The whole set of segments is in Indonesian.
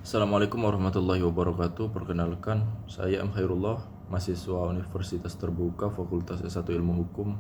Assalamualaikum warahmatullahi wabarakatuh. Perkenalkan, saya M. Khairullah, mahasiswa Universitas Terbuka Fakultas S1 Ilmu Hukum.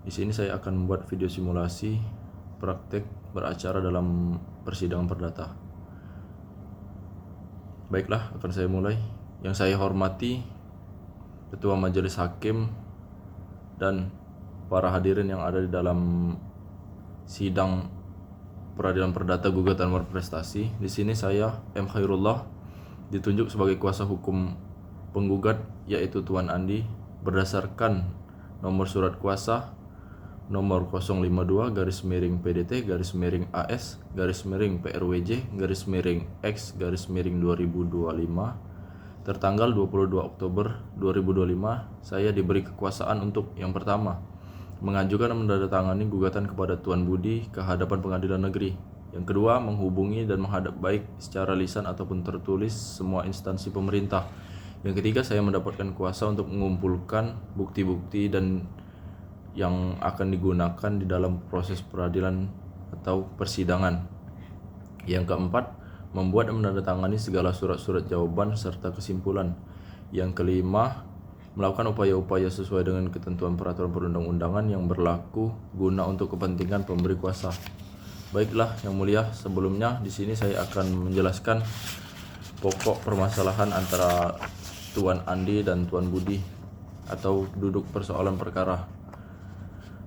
Di sini saya akan membuat video simulasi praktek beracara dalam persidangan perdata. Baiklah, akan saya mulai. Yang saya hormati Ketua Majelis Hakim dan para hadirin yang ada di dalam sidang peradilan perdata gugatan berprestasi. Di sini saya M. Khairullah ditunjuk sebagai kuasa hukum penggugat, yaitu Tuan Andi, berdasarkan nomor surat kuasa nomor 052-PDT-PRWJ-X-2025 tertanggal 22 Oktober 2025. Saya diberi kekuasaan untuk yang pertama, mengajukan dan menandatangani gugatan kepada Tuan Budi ke hadapan pengadilan negeri. Yang kedua, menghubungi dan menghadap baik secara lisan ataupun tertulis semua instansi pemerintah. Yang ketiga, saya mendapatkan kuasa untuk mengumpulkan bukti-bukti dan yang akan digunakan di dalam proses peradilan atau persidangan. Yang keempat, membuat dan menandatangani segala surat-surat jawaban serta kesimpulan. Yang kelima, melakukan upaya-upaya sesuai dengan ketentuan peraturan perundang-undangan yang berlaku guna untuk kepentingan pemberi kuasa. Baiklah, Yang Mulia, sebelumnya di sini saya akan menjelaskan pokok permasalahan antara Tuan Andi dan Tuan Budi atau duduk persoalan perkara,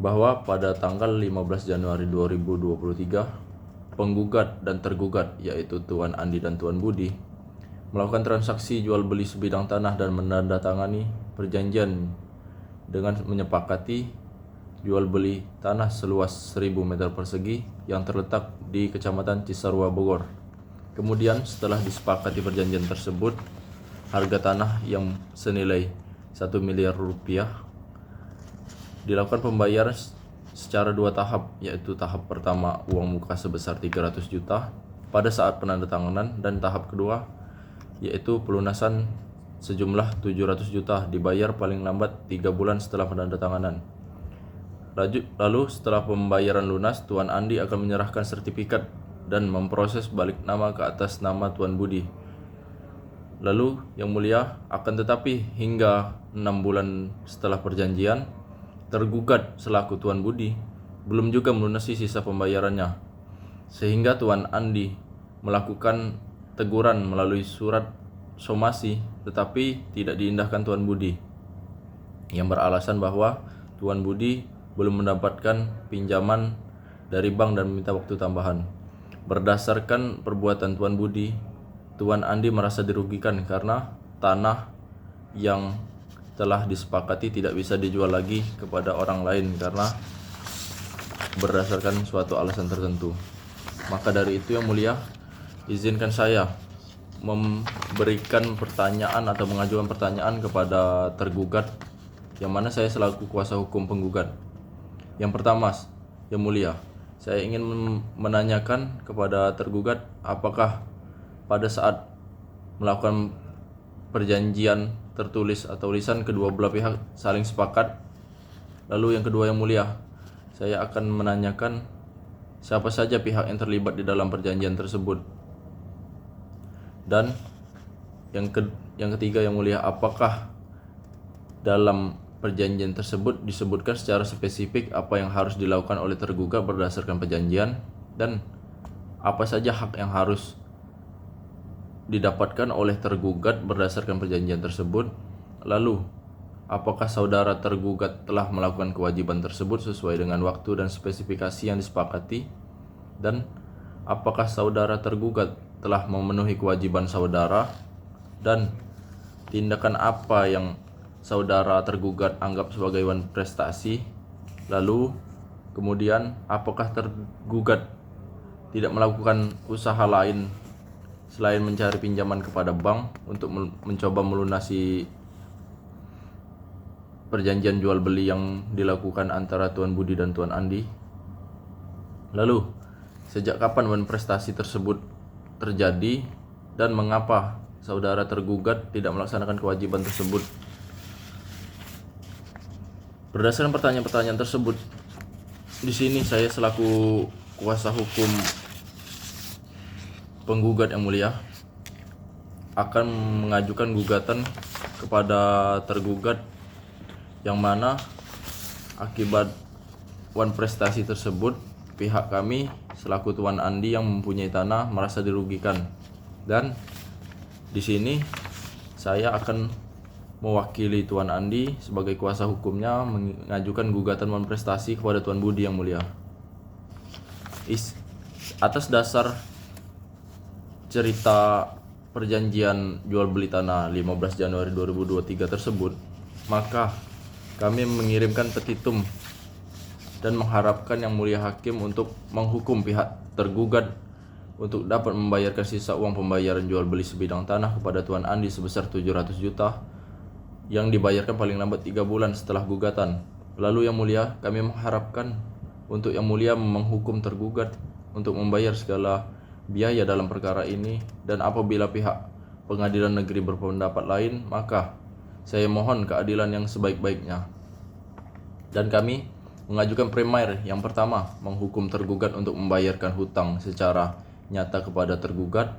bahwa pada tanggal 15 Januari 2023, penggugat dan tergugat, yaitu Tuan Andi dan Tuan Budi, melakukan transaksi jual beli sebidang tanah dan menandatangani perjanjian dengan menyepakati jual beli tanah seluas 1000 meter persegi yang terletak di Kecamatan Cisarua, Bogor. Kemudian setelah disepakati perjanjian tersebut, harga tanah yang senilai 1 miliar rupiah dilakukan pembayaran secara 2 tahap, yaitu tahap pertama uang muka sebesar 300 juta pada saat penandatanganan, dan tahap kedua yaitu pelunasan sejumlah 700 juta dibayar paling lambat 3 bulan setelah penandatanganan. Lalu setelah pembayaran lunas, Tuan Andi akan menyerahkan sertifikat dan memproses balik nama ke atas nama Tuan Budi. Lalu Yang Mulia, akan tetapi hingga 6 bulan setelah perjanjian, tergugat selaku Tuan Budi belum juga melunasi sisa pembayarannya, sehingga Tuan Andi melakukan teguran melalui surat somasi, tetapi tidak diindahkan Tuan Budi, yang beralasan bahwa Tuan Budi belum mendapatkan pinjaman dari bank dan meminta waktu tambahan. Berdasarkan perbuatan Tuan Budi, Tuan Andi merasa dirugikan karena tanah yang telah disepakati tidak bisa dijual lagi kepada orang lain karena berdasarkan suatu alasan tertentu. Maka dari itu, Yang Mulia, izinkan saya memberikan pertanyaan atau mengajukan pertanyaan kepada tergugat, yang mana saya selaku kuasa hukum penggugat. Yang pertama, Yang Mulia, saya ingin menanyakan kepada tergugat, apakah pada saat melakukan perjanjian tertulis atau lisan kedua belah pihak saling sepakat. Lalu yang kedua, Yang Mulia, saya akan menanyakan siapa saja pihak yang terlibat di dalam perjanjian tersebut. Dan yang ketiga, Yang Mulia, apakah dalam perjanjian tersebut disebutkan secara spesifik apa yang harus dilakukan oleh tergugat berdasarkan perjanjian, dan apa saja hak yang harus didapatkan oleh tergugat berdasarkan perjanjian tersebut. Lalu, apakah saudara tergugat telah melakukan kewajiban tersebut sesuai dengan waktu dan spesifikasi yang disepakati, dan apakah saudara tergugat telah memenuhi kewajiban saudara, dan tindakan apa yang saudara tergugat anggap sebagai prestasi. Lalu kemudian, apakah tergugat tidak melakukan usaha lain selain mencari pinjaman kepada bank untuk mencoba melunasi perjanjian jual beli yang dilakukan antara Tuan Budi dan Tuan Andi. Lalu, sejak kapan prestasi tersebut terjadi, dan mengapa saudara tergugat tidak melaksanakan kewajiban tersebut? Berdasarkan pertanyaan-pertanyaan tersebut, di sini saya selaku kuasa hukum penggugat yang mulia akan mengajukan gugatan kepada tergugat yang mana akibat wan prestasi tersebut pihak kami selaku Tuan Andi yang mempunyai tanah merasa dirugikan, dan di sini saya akan mewakili Tuan Andi sebagai kuasa hukumnya mengajukan gugatan wan prestasi kepada Tuan Budi yang mulia. Atas dasar cerita perjanjian jual beli tanah 15 Januari 2023 tersebut, maka kami mengirimkan petitum dan mengharapkan yang mulia hakim untuk menghukum pihak tergugat untuk dapat membayarkan sisa uang pembayaran jual beli sebidang tanah kepada Tuan Andi sebesar 700 juta yang dibayarkan paling lambat 3 bulan setelah gugatan. Lalu yang mulia, kami mengharapkan untuk yang mulia menghukum tergugat untuk membayar segala biaya dalam perkara ini, dan apabila pihak pengadilan negeri berpendapat lain, maka saya mohon keadilan yang sebaik-baiknya. Dan kami mengajukan premier yang pertama, menghukum tergugat untuk membayarkan hutang secara nyata kepada tergugat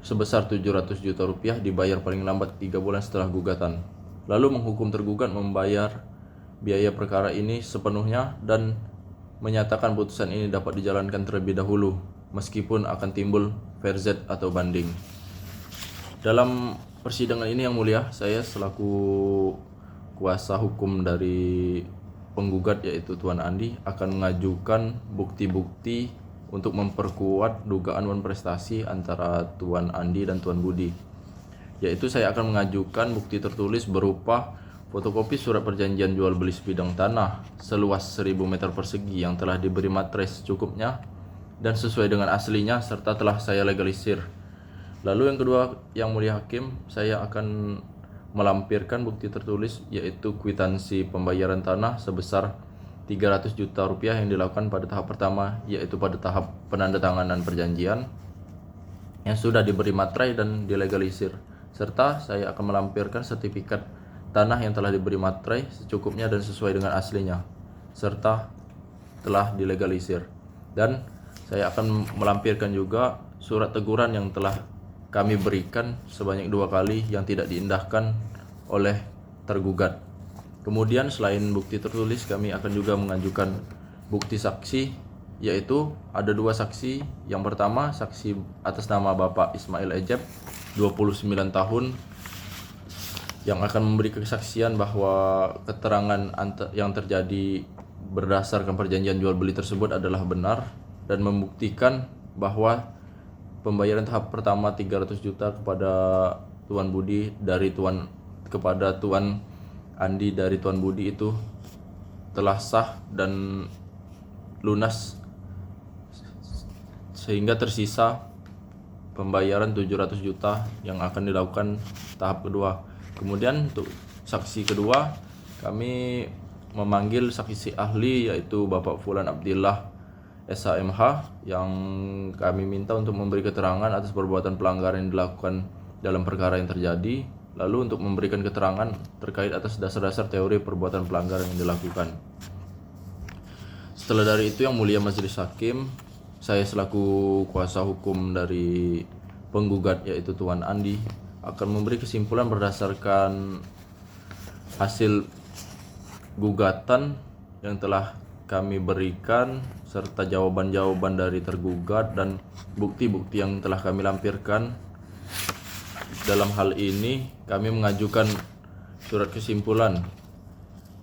sebesar 700 juta rupiah dibayar paling lambat 3 bulan setelah gugatan. Lalu menghukum tergugat membayar biaya perkara ini sepenuhnya dan menyatakan putusan ini dapat dijalankan terlebih dahulu meskipun akan timbul verzet atau banding. Dalam persidangan ini yang mulia, saya selaku kuasa hukum dari penggugat yaitu Tuan Andi akan mengajukan bukti-bukti untuk memperkuat dugaan wan prestasi antara Tuan Andi dan Tuan Budi, yaitu saya akan mengajukan bukti tertulis berupa fotokopi surat perjanjian jual beli sebidang tanah seluas 1000 meter persegi yang telah diberi materai secukupnya dan sesuai dengan aslinya serta telah saya legalisir. Lalu yang kedua yang mulia hakim, saya akan melampirkan bukti tertulis yaitu kwitansi pembayaran tanah sebesar 300 juta rupiah yang dilakukan pada tahap pertama, yaitu pada tahap penandatanganan perjanjian yang sudah diberi materai dan dilegalisir, serta saya akan melampirkan sertifikat tanah yang telah diberi materai secukupnya dan sesuai dengan aslinya serta telah dilegalisir. Dan saya akan melampirkan juga surat teguran yang telah kami berikan sebanyak 2 kali yang tidak diindahkan oleh tergugat. Kemudian selain bukti tertulis, kami akan juga mengajukan bukti saksi, yaitu ada 2 saksi. Yang pertama, saksi atas nama Bapak Ismail Ejeb, 29 tahun, yang akan memberi kesaksian bahwa keterangan yang terjadi berdasarkan perjanjian jual beli tersebut adalah benar dan membuktikan bahwa pembayaran tahap pertama 300 juta kepada Tuan Budi kepada Tuan Andi dari Tuan Budi itu telah sah dan lunas, sehingga tersisa pembayaran 700 juta yang akan dilakukan tahap kedua. Kemudian untuk saksi kedua, kami memanggil saksi ahli yaitu Bapak Fulan Abdillah SHMH yang kami minta untuk memberi keterangan atas perbuatan pelanggaran yang dilakukan dalam perkara yang terjadi, lalu untuk memberikan keterangan terkait atas dasar-dasar teori perbuatan pelanggaran yang dilakukan. Setelah dari itu yang mulia majelis hakim, saya selaku kuasa hukum dari penggugat yaitu Tuan Andi akan memberi kesimpulan berdasarkan hasil gugatan yang telah kami berikan serta jawaban-jawaban dari tergugat dan bukti-bukti yang telah kami lampirkan. Dalam hal ini kami mengajukan surat kesimpulan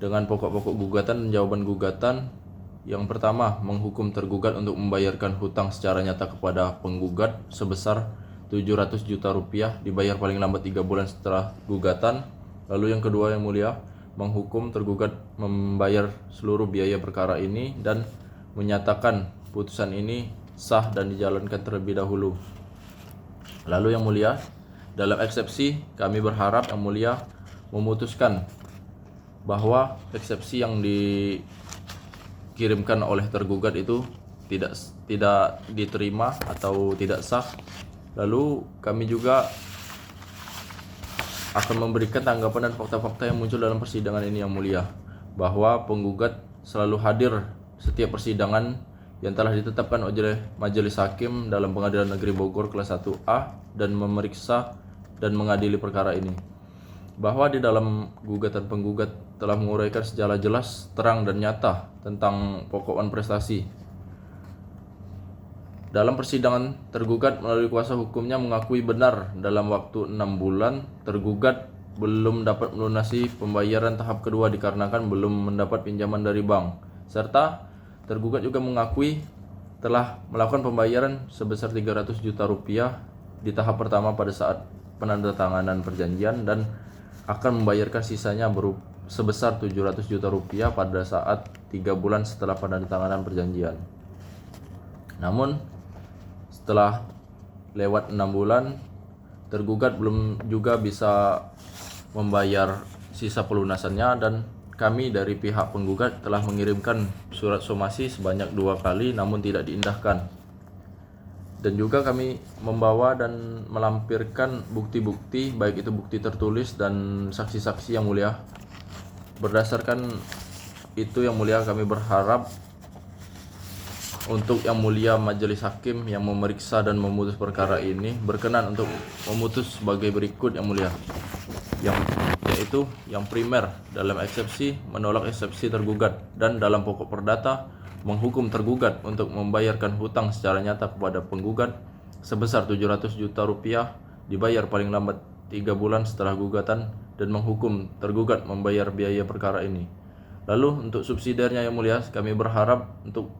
dengan pokok-pokok gugatan dan jawaban gugatan. Yang pertama, menghukum tergugat untuk membayarkan hutang secara nyata kepada penggugat sebesar 700 juta rupiah dibayar paling lambat 3 bulan setelah gugatan. Lalu yang kedua yang mulia, menghukum tergugat membayar seluruh biaya perkara ini dan menyatakan putusan ini sah dan dijalankan terlebih dahulu. Lalu yang mulia, dalam eksepsi kami berharap yang mulia memutuskan bahwa eksepsi yang dikirimkan oleh tergugat itu tidak diterima atau tidak sah. Lalu kami juga akan memberikan tanggapan dan fakta-fakta yang muncul dalam persidangan ini yang mulia, bahwa penggugat selalu hadir setiap persidangan yang telah ditetapkan oleh Majelis Hakim dalam Pengadilan Negeri Bogor kelas 1A dan memeriksa dan mengadili perkara ini. Bahwa di dalam gugatan penggugat telah menguraikan secara jelas, terang dan nyata tentang pokok prestasi. Dalam persidangan, tergugat melalui kuasa hukumnya mengakui benar dalam waktu 6 bulan tergugat belum dapat melunasi pembayaran tahap kedua dikarenakan belum mendapat pinjaman dari bank, serta tergugat juga mengakui telah melakukan pembayaran sebesar 300 juta rupiah di tahap pertama pada saat penandatanganan perjanjian dan akan membayarkan sisanya sebesar 700 juta rupiah pada saat 3 bulan setelah penandatanganan perjanjian. Namun setelah lewat 6 bulan, tergugat belum juga bisa membayar sisa pelunasannya dan kami dari pihak penggugat telah mengirimkan surat somasi sebanyak 2 kali namun tidak diindahkan. Dan juga kami membawa dan melampirkan bukti-bukti, baik itu bukti tertulis dan saksi-saksi yang mulia. Berdasarkan itu yang mulia, kami berharap untuk yang mulia Majelis Hakim yang memeriksa dan memutus perkara ini berkenan untuk memutus sebagai berikut yang mulia. Yaitu yang primer, dalam eksepsi menolak eksepsi tergugat, dan dalam pokok perdata menghukum tergugat untuk membayarkan hutang secara nyata kepada penggugat sebesar 700 juta rupiah dibayar paling lambat 3 bulan setelah gugatan, dan menghukum tergugat membayar biaya perkara ini. Lalu untuk subsidiarnya yang mulia, kami berharap untuk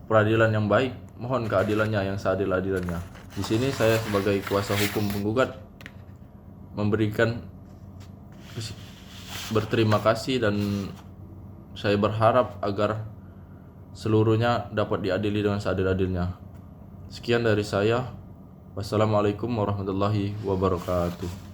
peradilan yang baik, mohon keadilannya yang seadil-adilnya. Di sini saya sebagai kuasa hukum penggugat berterima kasih dan saya berharap agar seluruhnya dapat diadili dengan seadil-adilnya. Sekian dari saya. Wassalamualaikum warahmatullahi wabarakatuh.